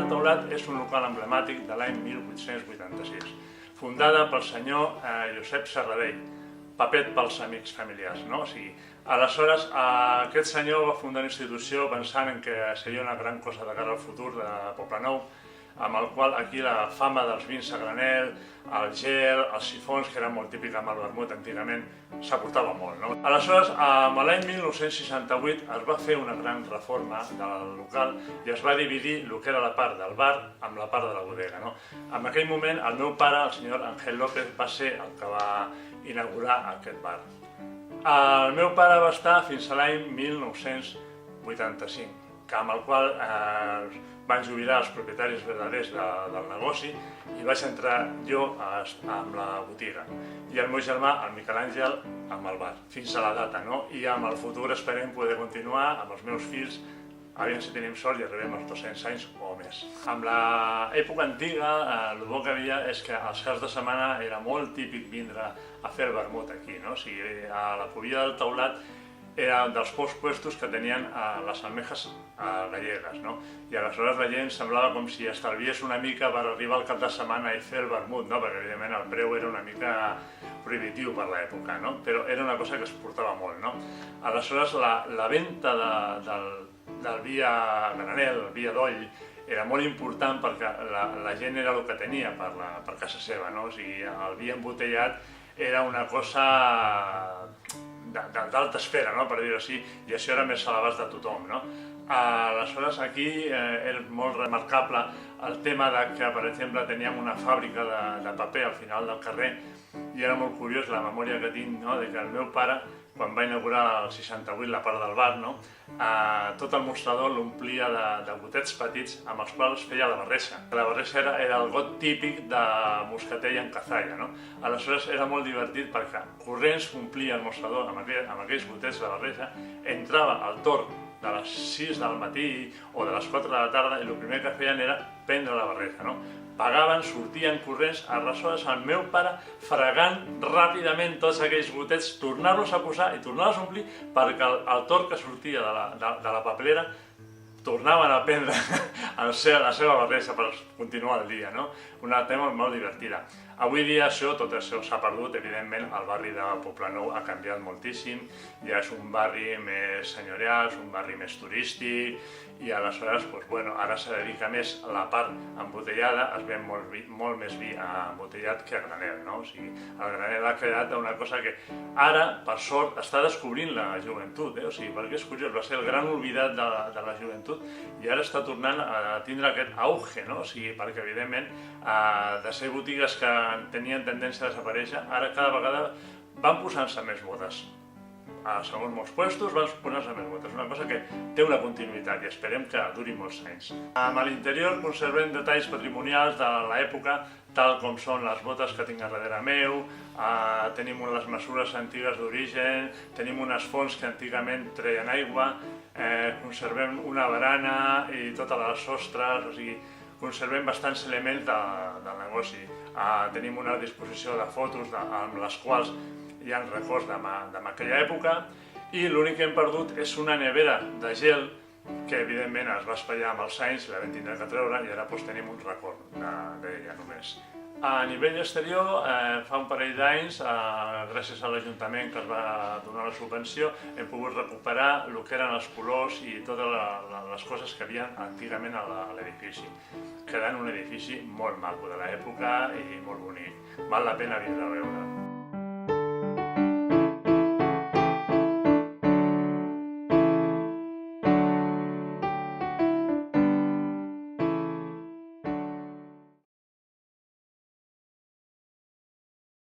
del Teulat és un local emblemàtic de l'any 1886, fundada pel senyor Josep Serradell, papet pels amics familiars, no? O sigui, aleshores, aquest senyor va fundar una institució pensant en que seria una gran cosa de cara al futur de Poblenou, amb el qual aquí la fama dels vins a granel, el gel, els sifons, que eren molt típics amb el vermut antigament, s'aportava molt, no? Aleshores, l'any 1968 es va fer una gran reforma del local i es va dividir el que era la part del bar amb la part de la bodega, no? En aquell moment, el meu pare, el senyor Ángel López, va ser el que va inaugurar aquest bar. El meu pare va estar fins a l'any 1985, amb el qual van jubilar els propietaris verdaders del negoci i vaig entrar jo amb la botiga i el meu germà, el Miquel Àngel, amb el bar, fins a la data, no? I amb el futur esperem poder continuar amb els meus fills, aviam si tenim sort i arribem als 200 anys o més. Amb l'època antiga, el bo que havia és que els caps de setmana era molt típic vindre a fer el vermut aquí, no? O sigui, a la Pobla del Teulat era dels pocs puestos que tenien les almejas gallegues, no? I aleshores la gent semblava com si estalviés una mica per arribar al cap de setmana i fer el vermut, no? Perquè evidentment el preu era una mica prohibitiu per l'època, no? Però era una cosa que es portava molt, no? Aleshores la venda del vi a granel, el vi a doll, era molt important perquè la gent era el que tenia per casa seva, no? O sigui, el vi embotellat era una cosa d'alta esfera, no? Per dir-ho així, i això era més a l'abast de tothom, no? Aleshores, aquí és molt remarcable el tema que, per exemple, teníem una fàbrica de paper al final del carrer i era molt curiós la memòria que tinc, no? De que el meu pare, quan va inaugurar el 68 la part del bar, no? Tot el mostrador l'omplia de gotets petits amb els quals feia la barreja. La barreja era el got típic de moscatell en cazalla, no? Aleshores era molt divertit perquè corrents omplia el mostrador amb aquells gotets de barreja, entrava al torn de les 6 del matí o de les 4 de la tarda i el primer que feien era prendre la barreja, no? Pagaven, sortien corrents, aleshores el meu pare fregant ràpidament tots aquells gotets, tornar-los a posar i tornar-los a omplir perquè el torn que sortia de la papelera tornaven a prendre la seva barreja per continuar el dia, no? Una tema molt divertida. Avui dia tot això s'ha perdut, evidentment el barri de Poblenou ha canviat moltíssim, ja és un barri més senyorial, és un barri més turístic i aleshores ara se dedica més a la part embotellada, es ven molt més vi embotellat que a granel, no? O sigui, el granel ha creat una cosa que ara, per sort, està descobrint la joventut, o sigui, perquè és curiós, va ser el gran oblidat de la joventut i ara està tornant a tindre aquest auge, no? O sigui, perquè evidentment de ser botigues que tenien tendència a desaparèixer, ara cada vegada van posant-se més bodes. Segons molts puestos van posar-se més botes, una cosa que té una continuïtat i esperem que duri molts anys. A l'interior conservem detalls patrimonials de l'època, tal com són les botes que tinc a darrere meu, tenim les mesures antigues d'origen, tenim unes fonts que antigament treien aigua, conservem una barana i totes les sostres, o sigui, conservem bastants elements del negoci. Tenim una disposició de fotos amb les quals hi ha records d'aquella època i l'únic que hem perdut és una nevera de gel que evidentment es va espatllar amb els anys, la vam tindre que treure i ara tenim un record d'ella només. A nivell exterior, fa un parell d'anys, gràcies a l'Ajuntament que es va donar la subvenció, hem pogut recuperar el que eren els colors i totes les coses que hi havia antigament a l'edifici, quedant un edifici molt maco de l'època i molt bonic. Val la pena vindre a veure.